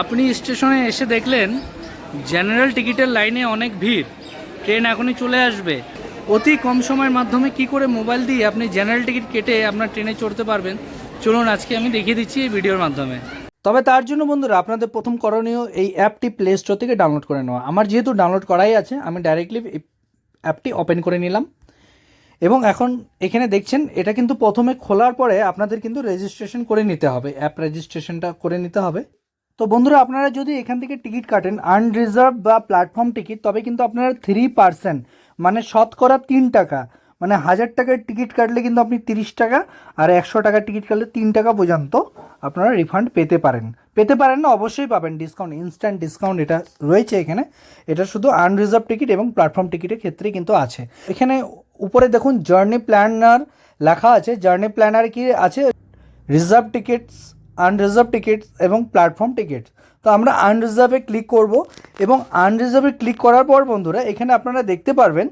আপনি স্টেশনে এসে দেখলেন জেনারেল টিকিটের লাইনে অনেক ভিড়, ট্রেন এখনই চলে আসবে। অতি কম সময়ের মাধ্যমে কি করে মোবাইল দিয়ে আপনি জেনারেল টিকিট কেটে আপনার ট্রেনে চড়তে পারবেন, চলুন আজকে আমি দেখিয়ে দিচ্ছি এই ভিডিওর মাধ্যমে। তবে তার জন্য বন্ধুরা আপনাদের প্রথম করণীয় এই অ্যাপটি প্লে স্টোর থেকে ডাউনলোড করে নেওয়া। আমার যেহেতু ডাউনলোড করাই আছে, আমি ডাইরেক্টলি এই অ্যাপটি ওপেন করে নিলাম এবং এখন এখানে দেখছেন এটা কিন্তু প্রথমে খোলার পরে আপনাদের কিন্তু রেজিস্ট্রেশন করে নিতে হবে, অ্যাপ রেজিস্ট্রেশনটা করে নিতে হবে। তো বন্ধুরা আপনারা যদি এখান থেকে টিকিট কাটেন আনরিজার্ভ বা প্ল্যাটফর্ম টিকিট, তবে কিন্তু আপনারা 3% মানে শতকরা 3 টাকা, মানে 1000 টাকার টিকিট কাটলে কিন্তু আপনি 30 টাকা, আর 100 টাকার টিকিট কাটলে 3 টাকা পর্যন্ত আপনারা রিফান্ড পেতে পারেন না, অবশ্যই পাবেন। ডিসকাউন্ট, ইনস্ট্যান্ট ডিসকাউন্ট এটা রয়েছে এখানে। এটা শুধু আনরিজার্ভ টিকিট এবং প্ল্যাটফর্ম টিকিটের ক্ষেত্রে কিন্তু আছে। এখানে উপরে দেখুন জার্নি প্ল্যানার লেখা আছে। জার্নি প্ল্যানার কি আছে? রিজার্ভ টিকিটস, আনরিজার্ভ টিকিটস এবং প্ল্যাটফর্ম টিকিটস। তো আমরা আনরিজার্ভে ক্লিক করব এবং আনরিজার্ভে ক্লিক করার পর বন্ধুরা এখানে আপনারা দেখতে পারবেন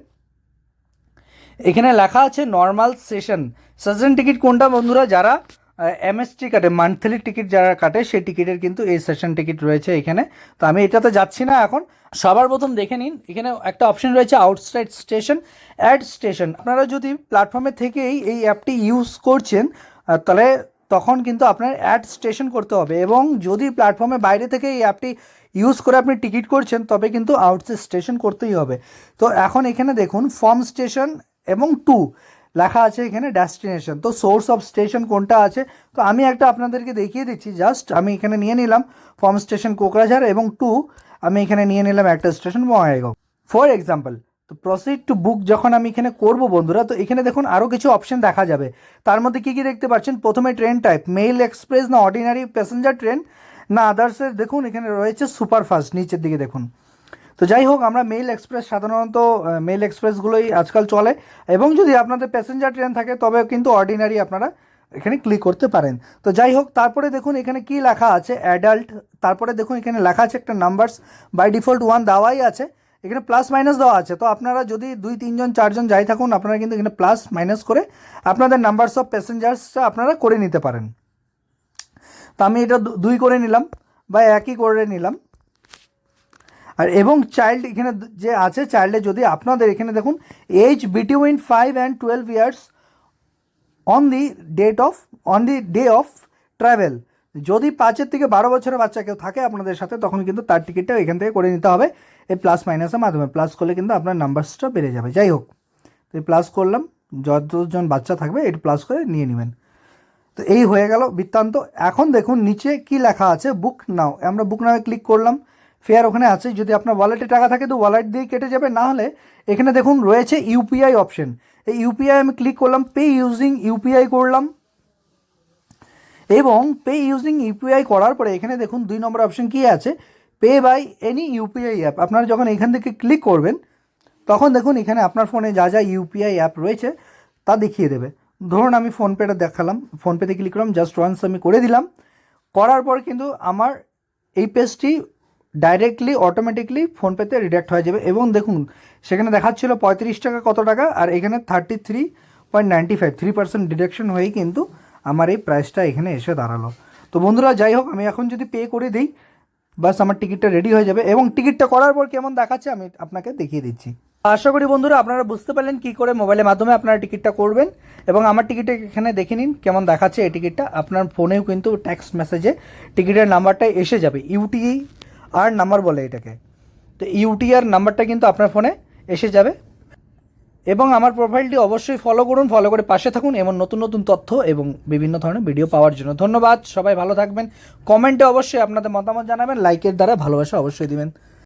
এখানে লেখা আছে নর্মাল সেশন টিকিট কোনটা বন্ধুরা, যারা এমএসটি কাটে, মান্থলি টিকিট যারা কাটে সেই টিকিটের কিন্তু এই সেশন টিকিট রয়েছে এখানে। তো আমি এটাতে যাচ্ছি না এখন। সবার প্রথম দেখে নিন এখানে একটা অপশন রয়েছে আউটসাইড স্টেশন, অ্যাড স্টেশন। আপনারা যদি প্ল্যাটফর্মে থেকেই এই অ্যাপটি ইউজ করছেন তাহলে তখন কিন্তু আপনার অ্যাড স্টেশন করতে হবে, এবং যদি প্ল্যাটফর্মে বাইরে থেকে এই অ্যাপটি ইউজ করে আপনি টিকিট করছেন তবে কিন্তু আউটসাইড স্টেশন করতেই হবে। তো এখন এখানে দেখুন ফর্ম স্টেশন এবং 2 লেখা আছে এখানে ডেস্টিনেশন। তো সোর্স অফ স্টেশন কোনটা আছে, তো আমি একটা আপনাদেরকে দেখিয়ে দিচ্ছি। জাস্ট আমি এখানে নিয়ে নিলাম ফর্ম স্টেশন কোকরাঝাড় এবং 2 আমি এখানে নিয়ে নিলাম একটা স্টেশন বঙ্গাইগাঁও ফর এক্সাম্পল। তো প্রসিড টু বুক যখন আমি এখানে করব বন্ধুরা, তো এখানে দেখুন আরও কিছু অপশন দেখা যাবে। তার মধ্যে কী কী দেখতে পাচ্ছেন? প্রথমে ট্রেন টাইপ, মেল এক্সপ্রেস না অর্ডিনারি প্যাসেঞ্জার ট্রেন না আদার্সের। দেখুন এখানে রয়েছে সুপারফাস্ট, নিচের দিকে দেখুন। তো যাই হোক, আমরা মেল এক্সপ্রেস, সাধারণত মেল এক্সপ্রেসগুলোই আজকাল চলে, এবং যদি আপনাদের প্যাসেঞ্জার ট্রেন থাকে তবে কিন্তু অর্ডিনারি আপনারা এখানে ক্লিক করতে পারেন। তো যাই হোক, তারপরে দেখুন এখানে কি লেখা আছে অ্যাডাল্ট। তারপরে দেখুন এখানে লেখা আছে একটা নাম্বারস, বাই ডিফল্ট 1 দেওয়াই আছে। এখানে প্লাস মাইনাস দেওয়া আছে। তো আপনারা যদি 2-3 জন 4 জন যাই থাকুন, আপনারা কিন্তু এখানে প্লাস মাইনাস করে আপনাদের নাম্বারস অফ প্যাসেঞ্জার্সটা আপনারা করে নিতে পারেন। তো আমি এটা 2 করে নিলাম বা 1ই করে নিলাম। আর এবং চাইল্ড এখানে যে আছে, চাইল্ডে যদি আপনাদের এখানে দেখুন age between 5 and 12 years on the day of travel. যদি 5 থেকে 12 বছরের বাচ্চা কেউ থাকে আপনাদের সাথে, তখন কিন্তু তার টিকিটটা এখান থেকে করে নিতে হবে এই প্লাস মাইনাসের মাধ্যমে। প্লাস করলে কিন্তু আপনার নাম্বারসটা বেড়ে যাবে। যাই হোক, তো এই প্লাস করলাম, যতজন বাচ্চা থাকবে এটা প্লাস করে নিয়ে নেবেন। তো এই হয়ে গেল বৃত্তান্ত। এখন দেখুন নিচে কি লেখা আছে, বুক নাও। আমরা বুক নাওয়ে ক্লিক করলাম, ফেয়ার ওখানে আছে। যদি আপনার ওয়ালেটে টাকা থাকে তো ওয়ালেট দিয়ে কেটে যাবে, না হলে এখানে দেখুন রয়েছে ইউপিআই অপশন। এই ইউপিআই আমি ক্লিক করলাম, পে ইউজিং ইউপিআই করলাম, এবং পে ইউজিং ইউপিআই করার পরে এখানে দেখুন 2 নম্বর অপশন কি আছে, pay by any UPI app. আপনারা যখন এখান থেকে ক্লিক করবেন তখন দেখুন এখানে আপনার ফোনে যা যা ইউপিআই অ্যাপ রয়েছে তা দেখিয়ে দেবে। ধরুন আমি ফোনপেটা দেখালাম, ফোনপেতে ক্লিক করলাম, জাস্ট ওয়ান্স আমি করে দিলাম। করার পর কিন্তু আমার এই পেজটি ডাইরেক্টলি অটোমেটিকলি ফোনপেতে রিডাক্ট হয়ে যাবে। এবং দেখুন সেখানে দেখাচ্ছিল 35 টাকা কত টাকা, আর এখানে 33.95, 3% ডিডাকশন হয়েই কিন্তু আমার এই প্রাইসটা এখানে এসে দাঁড়ালো। তো বন্ধুরা যাই হোক, আমি এখন যদি পে করে দিই বাস আমার টিকিটটা রেডি হয়ে যাবে। এবং টিকিটটা করার পর কেমন দেখাচ্ছে আমি আপনাকে দেখিয়ে দিচ্ছি। আশা করি বন্ধুরা আপনারা বুঝতে পারলেন কী করে মোবাইলের মাধ্যমে আপনারা টিকিটটা করবেন। এবং আমার টিকিটটা এখানে দেখে নিন কেমন দেখাচ্ছে। এই টিকিটটা আপনার ফোনেও কিন্তু টেক্সট মেসেজে টিকিটের নাম্বারটা এসে যাবে। ইউটিআর নাম্বার বলে এটাকে। তো ইউটিআর নাম্বারটা কিন্তু আপনার ফোনে এসে যাবে। এবং আমার প্রোফাইলটি অবশ্যই ফলো করুন, ফলো করে পাশে থাকুন এমন নতুন নতুন তথ্য এবং বিভিন্ন ধরনের ভিডিও পাওয়ার জন্য। ধন্যবাদ, সবাই ভালো থাকবেন। কমেন্টে অবশ্যই আপনাদের মতামত জানাবেন, লাইকের দ্বারা ভালোবাসা অবশ্যই দিবেন।